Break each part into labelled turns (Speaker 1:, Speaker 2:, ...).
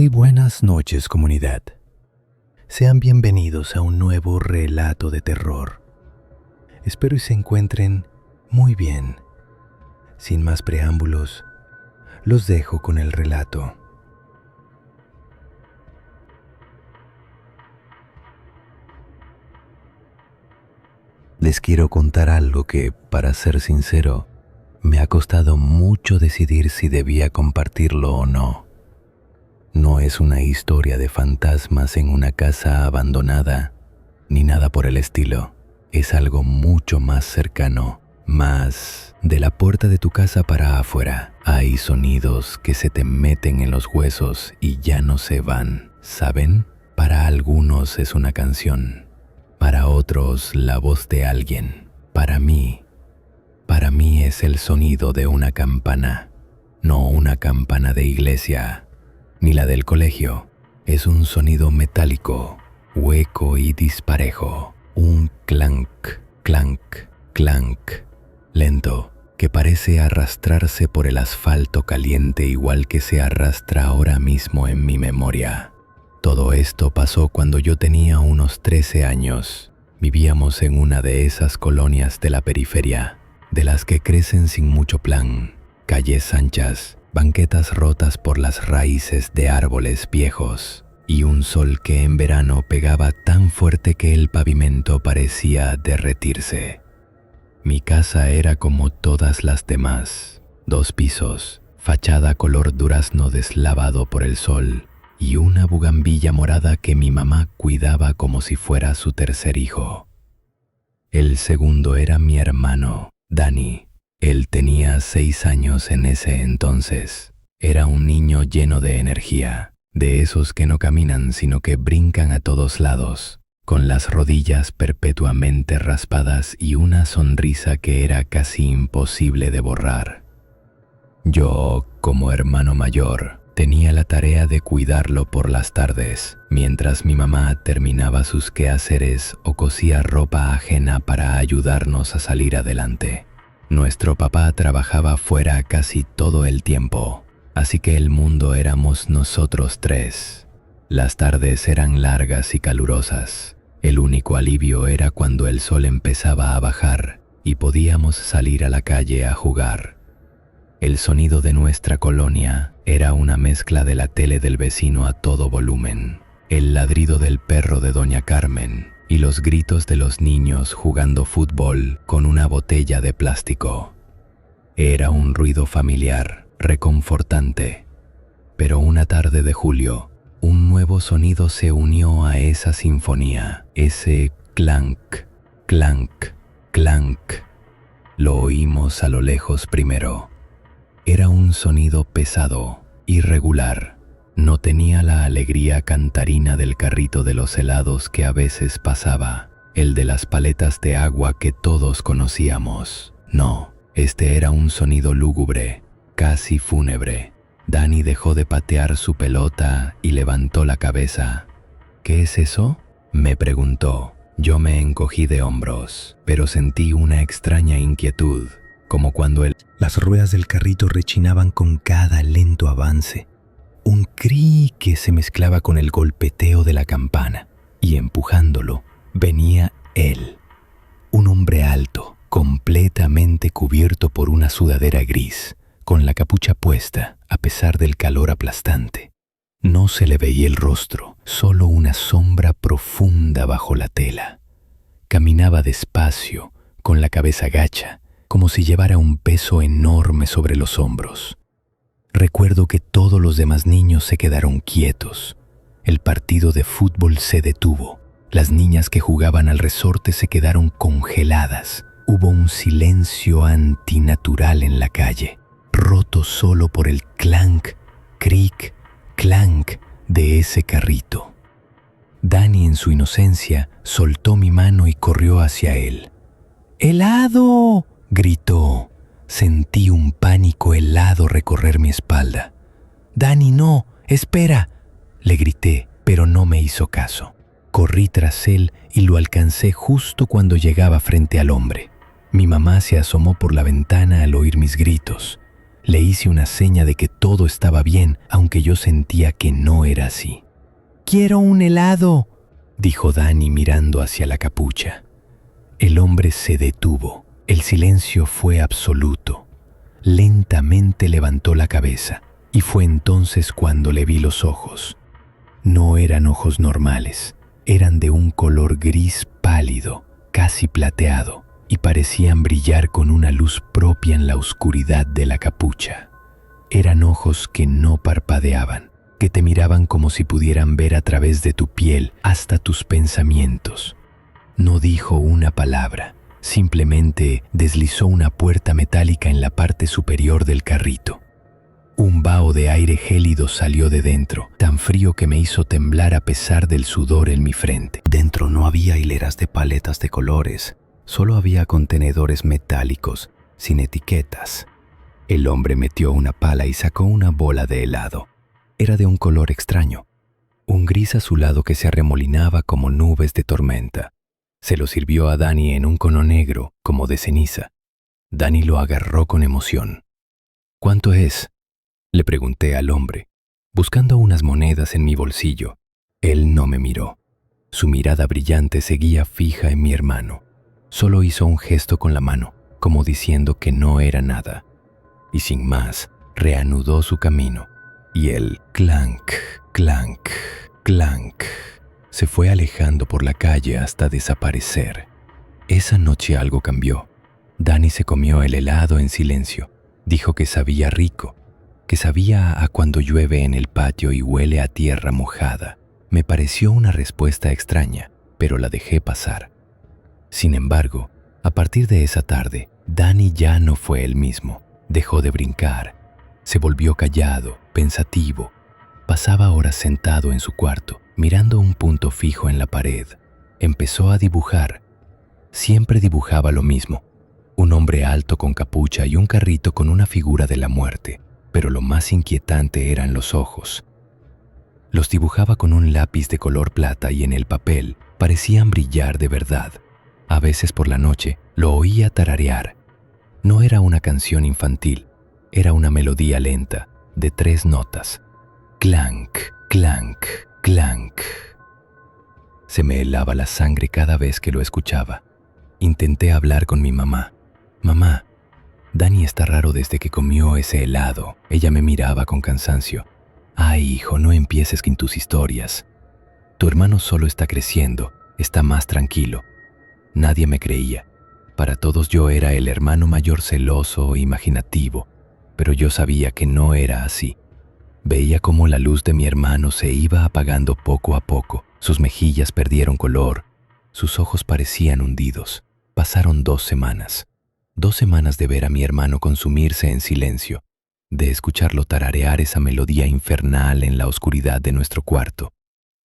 Speaker 1: Muy buenas noches, comunidad. Sean bienvenidos a un nuevo relato de terror. Espero y se encuentren muy bien. Sin más preámbulos, los dejo con el relato. Les quiero contar algo que, para ser sincero, me ha costado mucho decidir si debía compartirlo o no. No es una historia de fantasmas en una casa abandonada, ni nada por el estilo. Es algo mucho más cercano, más de la puerta de tu casa para afuera. Hay sonidos que se te meten en los huesos y ya no se van, ¿saben? Para algunos es una canción, para otros la voz de alguien. Para mí es el sonido de una campana, no una campana de iglesia, ni la del colegio. Es un sonido metálico, hueco y disparejo. Un clank, clank, clank, lento, que parece arrastrarse por el asfalto caliente igual que se arrastra ahora mismo en mi memoria. Todo esto pasó cuando yo tenía unos 13 años. Vivíamos en una de esas colonias de la periferia, de las que crecen sin mucho plan, calles anchas, banquetas rotas por las raíces de árboles viejos y un sol que en verano pegaba tan fuerte que el pavimento parecía derretirse. Mi casa era como todas las demás, 2 pisos, fachada color durazno deslavado por el sol y una bugambilla morada que mi mamá cuidaba como si fuera su tercer hijo. El segundo era mi hermano, Dani. Él tenía 6 años en ese entonces. Era un niño lleno de energía, de esos que no caminan sino que brincan a todos lados, con las rodillas perpetuamente raspadas y una sonrisa que era casi imposible de borrar. Yo, como hermano mayor, tenía la tarea de cuidarlo por las tardes, mientras mi mamá terminaba sus quehaceres o cosía ropa ajena para ayudarnos a salir adelante. Nuestro papá trabajaba fuera casi todo el tiempo, así que el mundo éramos nosotros 3. Las tardes eran largas y calurosas. El único alivio era cuando el sol empezaba a bajar y podíamos salir a la calle a jugar. El sonido de nuestra colonia era una mezcla de la tele del vecino a todo volumen, el ladrido del perro de Doña Carmen y los gritos de los niños jugando fútbol con una botella de plástico. Era un ruido familiar, reconfortante. Pero una tarde de julio, un nuevo sonido se unió a esa sinfonía, ese clank, clank, clank. Lo oímos a lo lejos primero. Era un sonido pesado, irregular. No tenía la alegría cantarina del carrito de los helados que a veces pasaba, el de las paletas de agua que todos conocíamos. No, este era un sonido lúgubre, casi fúnebre. Dani dejó de patear su pelota y levantó la cabeza. ¿Qué es eso?, me preguntó. Yo me encogí de hombros, pero sentí una extraña inquietud, como cuando las ruedas del carrito rechinaban con cada lento avance. Un cri que se mezclaba con el golpeteo de la campana, y empujándolo venía él, un hombre alto, completamente cubierto por una sudadera gris, con la capucha puesta a pesar del calor aplastante. No se le veía el rostro, solo una sombra profunda bajo la tela. Caminaba despacio, con la cabeza gacha, como si llevara un peso enorme sobre los hombros. Recuerdo que todos los demás niños se quedaron quietos. El partido de fútbol se detuvo. Las niñas que jugaban al resorte se quedaron congeladas. Hubo un silencio antinatural en la calle, roto solo por el clank, cric, clank de ese carrito. Dani, en su inocencia, soltó mi mano y corrió hacia él. ¡Helado!, gritó. Sentí un pánico helado recorrer mi espalda. «Dani, no, espera», le grité, pero no me hizo caso. Corrí tras él y lo alcancé justo cuando llegaba frente al hombre. Mi mamá se asomó por la ventana al oír mis gritos. Le hice una seña de que todo estaba bien, aunque yo sentía que no era así. «¡Quiero un helado!», dijo Dani mirando hacia la capucha. El hombre se detuvo. El silencio fue absoluto. Lentamente levantó la cabeza y fue entonces cuando le vi los ojos. No eran ojos normales, eran de un color gris pálido, casi plateado, y parecían brillar con una luz propia en la oscuridad de la capucha. Eran ojos que no parpadeaban, que te miraban como si pudieran ver a través de tu piel hasta tus pensamientos. No dijo una palabra, simplemente deslizó una puerta metálica en la parte superior del carrito. Un vaho de aire gélido salió de dentro, tan frío que me hizo temblar a pesar del sudor en mi frente. Dentro no había hileras de paletas de colores, solo había contenedores metálicos, sin etiquetas. El hombre metió una pala y sacó una bola de helado. Era de un color extraño, un gris azulado que se arremolinaba como nubes de tormenta. Se lo sirvió a Dani en un cono negro, como de ceniza. Dani lo agarró con emoción. «¿Cuánto es?», le pregunté al hombre, buscando unas monedas en mi bolsillo. Él no me miró. Su mirada brillante seguía fija en mi hermano. Solo hizo un gesto con la mano, como diciendo que no era nada. Y sin más, reanudó su camino. Y el clank, clank, clank se fue alejando por la calle hasta desaparecer. Esa noche algo cambió. Dani se comió el helado en silencio. Dijo que sabía rico, que sabía a cuando llueve en el patio y huele a tierra mojada. Me pareció una respuesta extraña, pero la dejé pasar. Sin embargo, a partir de esa tarde, Dani ya no fue el mismo. Dejó de brincar. Se volvió callado, pensativo. Pasaba horas sentado en su cuarto, mirando un punto fijo en la pared. Empezó a dibujar. Siempre dibujaba lo mismo. Un hombre alto con capucha y un carrito con una figura de la muerte. Pero lo más inquietante eran los ojos. Los dibujaba con un lápiz de color plata y en el papel parecían brillar de verdad. A veces por la noche lo oía tararear. No era una canción infantil, era una melodía lenta, de 3 notas. Clank, clank, clank. Se me helaba la sangre cada vez que lo escuchaba. Intenté hablar con mi mamá. «Mamá, Dani está raro desde que comió ese helado». Ella me miraba con cansancio. «Ay, hijo, no empieces con tus historias. Tu hermano solo está creciendo, está más tranquilo». Nadie me creía. Para todos yo era el hermano mayor celoso e imaginativo, pero yo sabía que no era así. Veía cómo la luz de mi hermano se iba apagando poco a poco. Sus mejillas perdieron color, sus ojos parecían hundidos. Pasaron 2 semanas. 2 semanas de ver a mi hermano consumirse en silencio, de escucharlo tararear esa melodía infernal en la oscuridad de nuestro cuarto.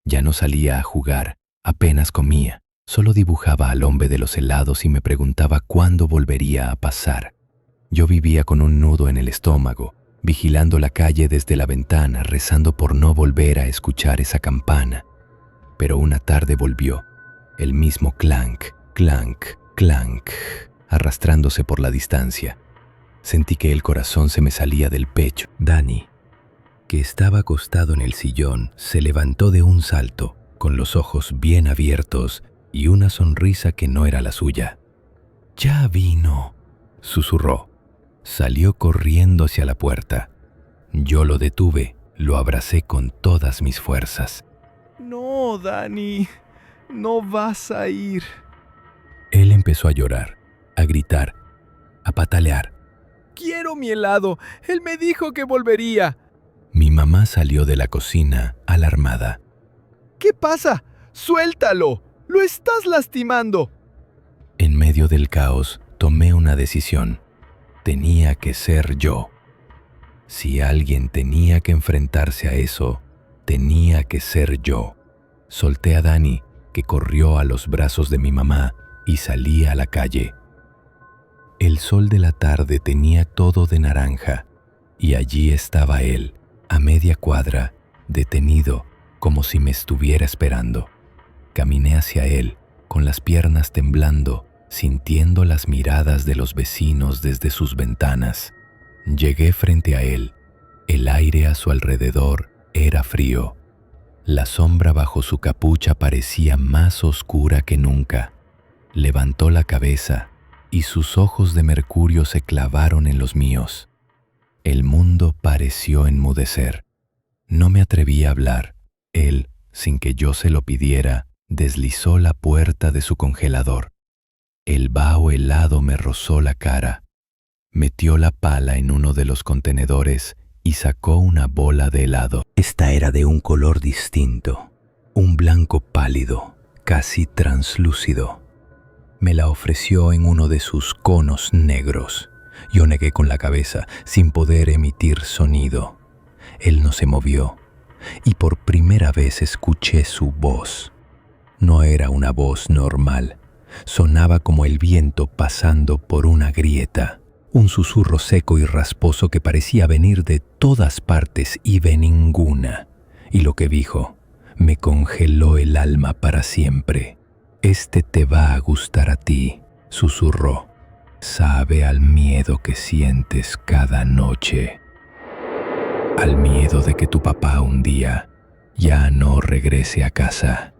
Speaker 1: Ya no salía a jugar, apenas comía. Solo dibujaba al hombre de los helados y me preguntaba cuándo volvería a pasar. Yo vivía con un nudo en el estómago, vigilando la calle desde la ventana, rezando por no volver a escuchar esa campana. Pero una tarde volvió, el mismo clank, clank, clank, arrastrándose por la distancia. Sentí que el corazón se me salía del pecho. Dani, que estaba acostado en el sillón, se levantó de un salto, con los ojos bien abiertos y una sonrisa que no era la suya. «Ya vino», susurró. Salió corriendo hacia la puerta. Yo lo detuve, lo abracé con todas mis fuerzas.
Speaker 2: «No, Dani, no vas a ir».
Speaker 1: Él empezó a llorar, a gritar, a patalear.
Speaker 2: «Quiero mi helado, él me dijo que volvería».
Speaker 1: Mi mamá salió de la cocina, alarmada.
Speaker 2: «¿Qué pasa? ¡Suéltalo! ¡Lo estás lastimando!».
Speaker 1: En medio del caos, tomé una decisión. Tenía que ser yo. Si alguien tenía que enfrentarse a eso, tenía que ser yo. Solté a Dani, que corrió a los brazos de mi mamá, y salí a la calle. El sol de la tarde tenía todo de naranja, y allí estaba él, a media cuadra, detenido, como si me estuviera esperando. Caminé hacia él, con las piernas temblando, sintiendo las miradas de los vecinos desde sus ventanas. Llegué frente a él. El aire a su alrededor era frío. La sombra bajo su capucha parecía más oscura que nunca. Levantó la cabeza y sus ojos de mercurio se clavaron en los míos. El mundo pareció enmudecer. No me atreví a hablar. Él, sin que yo se lo pidiera, deslizó la puerta de su congelador. El vaho helado me rozó la cara. Metió la pala en uno de los contenedores y sacó una bola de helado. Esta era de un color distinto, un blanco pálido, casi translúcido. Me la ofreció en uno de sus conos negros. Yo negué con la cabeza, sin poder emitir sonido. Él no se movió, y por primera vez escuché su voz. No era una voz normal. Sonaba como el viento pasando por una grieta. Un susurro seco y rasposo que parecía venir de todas partes y de ninguna. Y lo que dijo me congeló el alma para siempre. «Este te va a gustar a ti», susurró. «Sabe al miedo que sientes cada noche. Al miedo de que tu papá un día ya no regrese a casa».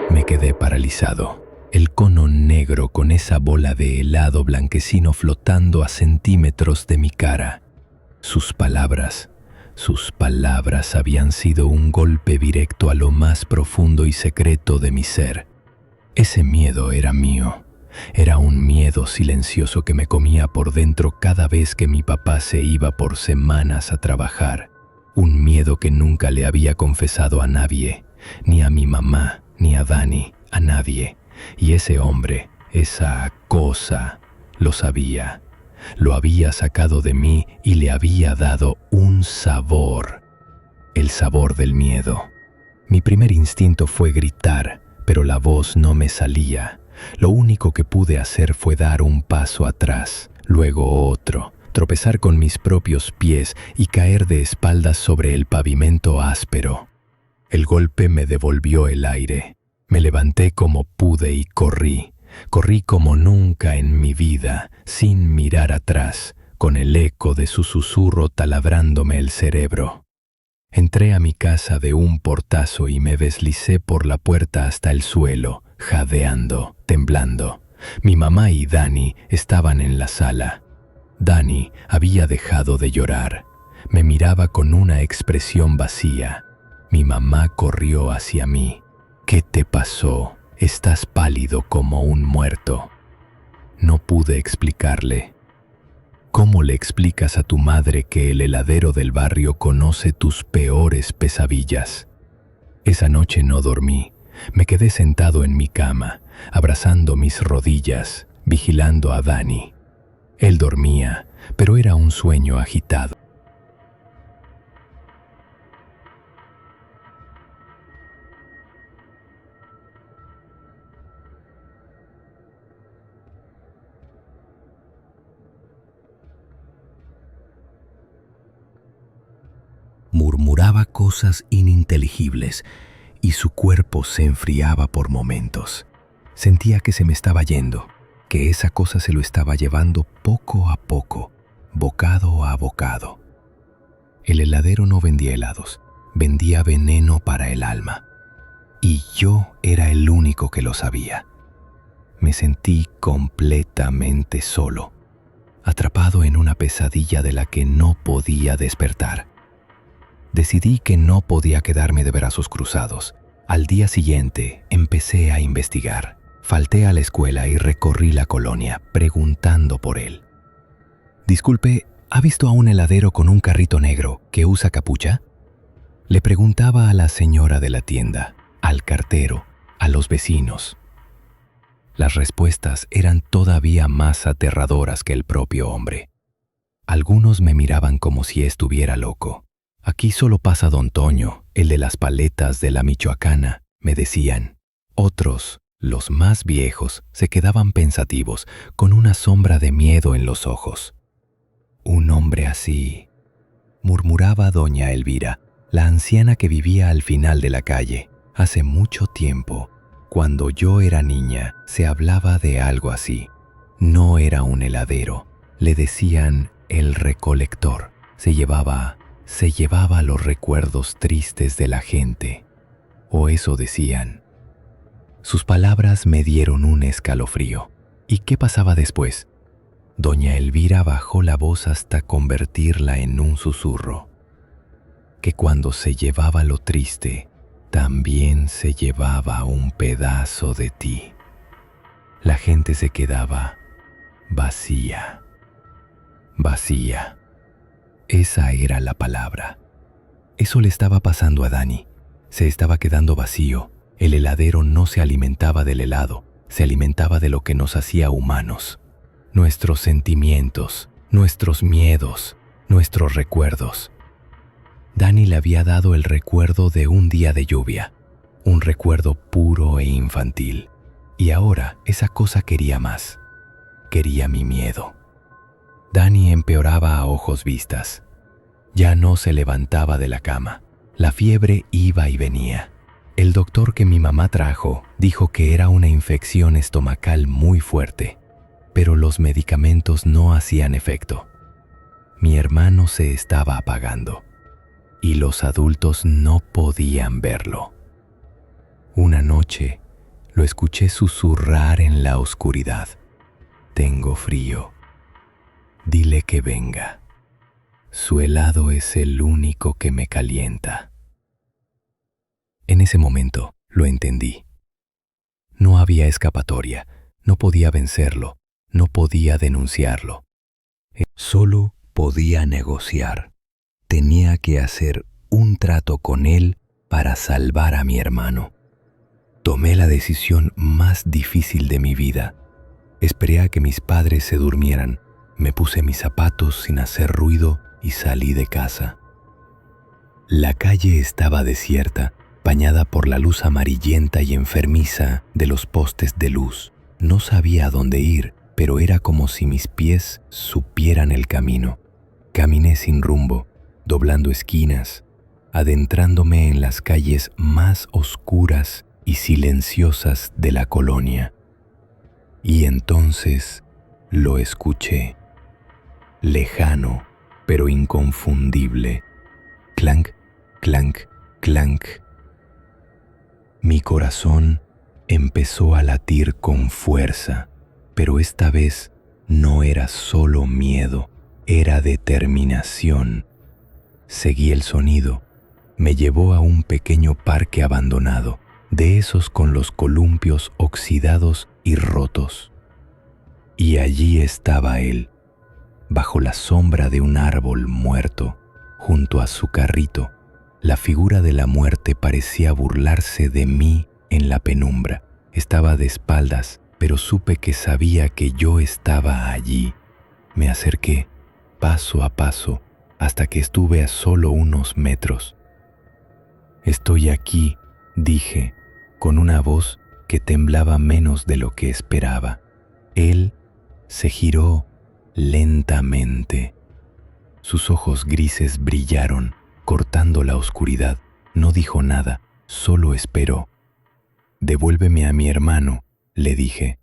Speaker 1: Me quedé paralizado. El cono negro con esa bola de helado blanquecino flotando a centímetros de mi cara. Sus palabras habían sido un golpe directo a lo más profundo y secreto de mi ser. Ese miedo era mío. Era un miedo silencioso que me comía por dentro cada vez que mi papá se iba por semanas a trabajar. Un miedo que nunca le había confesado a nadie, ni a mi mamá, ni a Dani, a nadie. Y ese hombre, esa cosa, lo sabía. Lo había sacado de mí y le había dado un sabor. El sabor del miedo. Mi primer instinto fue gritar, pero la voz no me salía. Lo único que pude hacer fue dar un paso atrás, luego otro, tropezar con mis propios pies y caer de espaldas sobre el pavimento áspero. El golpe me devolvió el aire. Me levanté como pude y corrí. Corrí como nunca en mi vida, sin mirar atrás, con el eco de su susurro taladrándome el cerebro. Entré a mi casa de un portazo y me deslicé por la puerta hasta el suelo, jadeando, temblando. Mi mamá y Dani estaban en la sala. Dani había dejado de llorar. Me miraba con una expresión vacía. Mi mamá corrió hacia mí. «¿Qué te pasó? Estás pálido como un muerto». No pude explicarle. ¿Cómo le explicas a tu madre que el heladero del barrio conoce tus peores pesadillas? Esa noche no dormí. Me quedé sentado en mi cama, abrazando mis rodillas, vigilando a Dani. Él dormía, pero era un sueño agitado. Murmuraba cosas ininteligibles y su cuerpo se enfriaba por momentos. Sentía que se me estaba yendo, que esa cosa se lo estaba llevando poco a poco, bocado a bocado. El heladero no vendía helados, vendía veneno para el alma. Y yo era el único que lo sabía. Me sentí completamente solo, atrapado en una pesadilla de la que no podía despertar. Decidí que no podía quedarme de brazos cruzados. Al día siguiente empecé a investigar. Falté a la escuela y recorrí la colonia preguntando por él. «Disculpe, ¿ha visto a un heladero con un carrito negro que usa capucha?». Le preguntaba a la señora de la tienda, al cartero, a los vecinos. Las respuestas eran todavía más aterradoras que el propio hombre. Algunos me miraban como si estuviera loco. «Aquí solo pasa don Toño, el de las paletas de la Michoacana», me decían. Otros, los más viejos, se quedaban pensativos, con una sombra de miedo en los ojos. «Un hombre así», murmuraba doña Elvira, la anciana que vivía al final de la calle. Hace mucho tiempo, cuando yo era niña, se hablaba de algo así. No era un heladero, le decían el recolector. Se llevaba los recuerdos tristes de la gente, o eso decían. Sus palabras me dieron un escalofrío. ¿Y qué pasaba después? Doña Elvira bajó la voz hasta convertirla en un susurro. Que cuando se llevaba lo triste, también se llevaba un pedazo de ti. La gente se quedaba vacía. Vacía. Esa era la palabra. Eso le estaba pasando a Dani. Se estaba quedando vacío. El heladero no se alimentaba del helado, se alimentaba de lo que nos hacía humanos. Nuestros sentimientos, nuestros miedos, nuestros recuerdos. Dani le había dado el recuerdo de un día de lluvia, un recuerdo puro e infantil. Y ahora esa cosa quería más. Quería mi miedo. Dani empeoraba a ojos vistas. Ya no se levantaba de la cama. La fiebre iba y venía. El doctor que mi mamá trajo dijo que era una infección estomacal muy fuerte, pero los medicamentos no hacían efecto. Mi hermano se estaba apagando y los adultos no podían verlo. Una noche lo escuché susurrar en la oscuridad. Tengo frío. Dile que venga. Su helado es el único que me calienta. En ese momento lo entendí. No había escapatoria, no podía vencerlo, no podía denunciarlo. Solo podía negociar. Tenía que hacer un trato con él para salvar a mi hermano. Tomé la decisión más difícil de mi vida. Esperé a que mis padres se durmieran, me puse mis zapatos sin hacer ruido y salí de casa. La calle estaba desierta, bañada por la luz amarillenta y enfermiza de los postes de luz. No sabía a dónde ir, pero era como si mis pies supieran el camino. Caminé sin rumbo, doblando esquinas, adentrándome en las calles más oscuras y silenciosas de la colonia. Y entonces lo escuché, lejano pero inconfundible. Clank, clank, clank. Mi corazón empezó a latir con fuerza, pero esta vez no era solo miedo, era determinación. Seguí el sonido, me llevó a un pequeño parque abandonado, de esos con los columpios oxidados y rotos. Y allí estaba él, bajo la sombra de un árbol muerto, junto a su carrito. La figura de la muerte parecía burlarse de mí en la penumbra. Estaba de espaldas, pero supe que sabía que yo estaba allí. Me acerqué, paso a paso, hasta que estuve a solo unos metros. Estoy aquí, dije, con una voz que temblaba menos de lo que esperaba. Él se giró lentamente. Sus ojos grises brillaron, cortando la oscuridad. No dijo nada, solo esperó. «Devuélveme a mi hermano», le dije.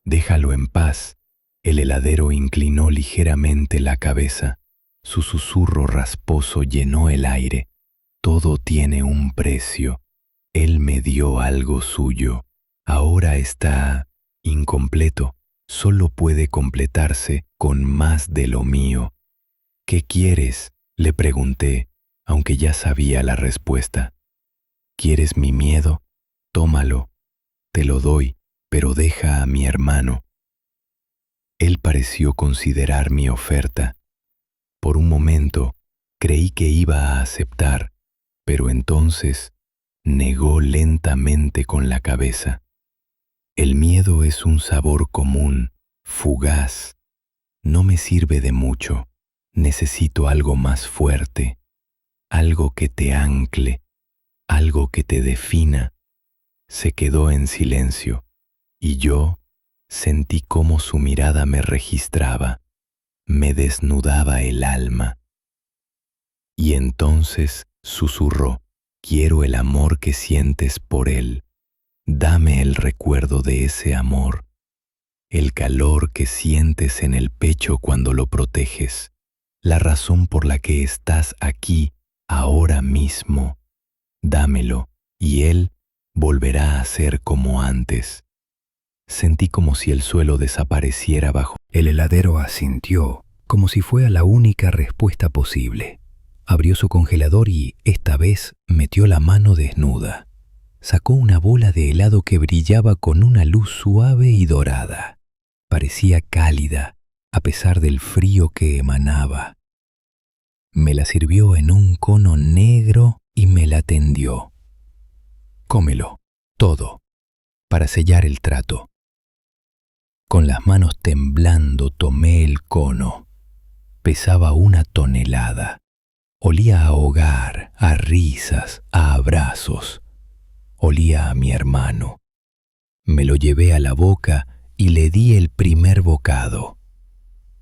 Speaker 1: «Déjalo en paz». El heladero inclinó ligeramente la cabeza. Su susurro rasposo llenó el aire. «Todo tiene un precio. Él me dio algo suyo. Ahora está incompleto. Solo puede completarse con más de lo mío». «¿Qué quieres?», le pregunté, aunque ya sabía la respuesta. «¿Quieres mi miedo? Tómalo. Te lo doy, pero deja a mi hermano». Él pareció considerar mi oferta. Por un momento creí que iba a aceptar, pero entonces negó lentamente con la cabeza. «El miedo es un sabor común, fugaz. No me sirve de mucho. Necesito algo más fuerte, algo que te ancle, algo que te defina». Se quedó en silencio, y yo sentí cómo su mirada me registraba, me desnudaba el alma. Y entonces susurró: «Quiero el amor que sientes por él. Dame el recuerdo de ese amor». el calor que sientes en el pecho cuando lo proteges, la razón por la que estás aquí ahora mismo. Dámelo y él volverá a ser como antes. Sentí como si el suelo desapareciera bajo. El heladero asintió, como si fuera la única respuesta posible. Abrió su congelador y, esta vez, metió la mano desnuda. Sacó una bola de helado que brillaba con una luz suave y dorada. Parecía cálida, a pesar del frío que emanaba. Me la sirvió en un cono negro y me la tendió. Cómelo, todo, para sellar el trato. Con las manos temblando tomé el cono. Pesaba 1 tonelada. Olía a hogar, a risas, a abrazos. Olía a mi hermano. Me lo llevé a la boca y le di el primer bocado.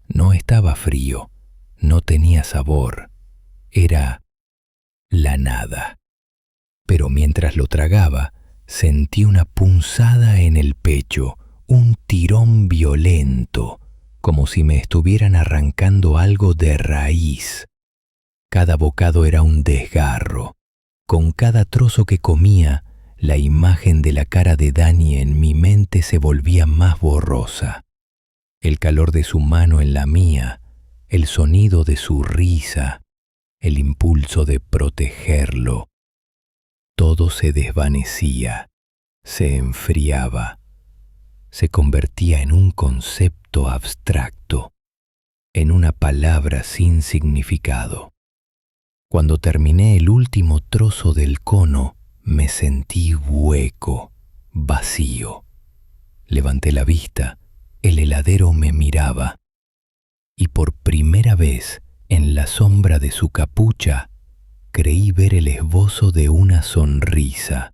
Speaker 1: No estaba frío, no tenía sabor. Era la nada. Pero mientras lo tragaba, sentí una punzada en el pecho, un tirón violento, como si me estuvieran arrancando algo de raíz. Cada bocado era un desgarro. Con cada trozo que comía, la imagen de la cara de Dani en mi mente se volvía más borrosa. El calor de su mano en la mía, el sonido de su risa, el impulso de protegerlo. Todo se desvanecía, se enfriaba, se convertía en un concepto abstracto, en una palabra sin significado. Cuando terminé el último trozo del cono, me sentí hueco, vacío. Levanté la vista, el heladero me miraba, y por primera vez, en la sombra de su capucha, creí ver el esbozo de una sonrisa.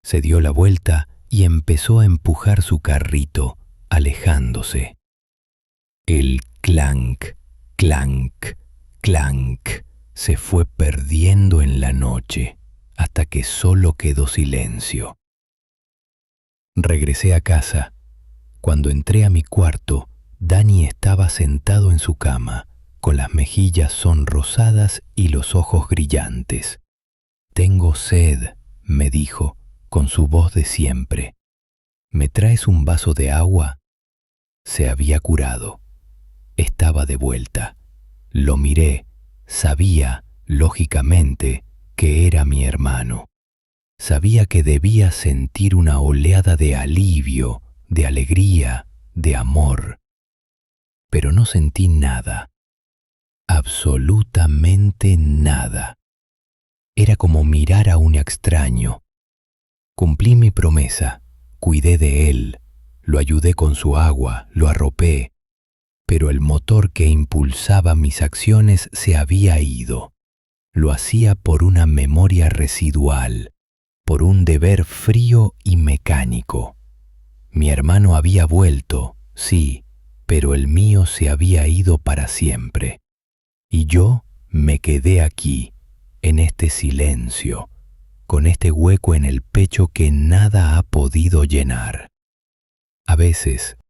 Speaker 1: Se dio la vuelta y empezó a empujar su carrito, alejándose. El clank, clank, clank se fue perdiendo en la noche hasta que solo quedó silencio. Regresé a casa. Cuando entré a mi cuarto, Dani estaba sentado en su cama, con las mejillas sonrosadas y los ojos brillantes. «Tengo sed», me dijo, con su voz de siempre. «¿Me traes un vaso de agua?» Se había curado. Estaba de vuelta. Lo miré. Sabía, lógicamente, que era mi hermano. Sabía que debía sentir una oleada de alivio, de alegría, de amor. Pero no sentí nada. Absolutamente nada. Era como mirar a un extraño. Cumplí mi promesa, cuidé de él, lo ayudé con su agua, lo arropé, pero el motor que impulsaba mis acciones se había ido. Lo hacía por una memoria residual, por un deber frío y mecánico. Mi hermano había vuelto, sí, pero el mío se había ido para siempre. Y yo me quedé aquí, en este silencio, con este hueco en el pecho que nada ha podido llenar. A veces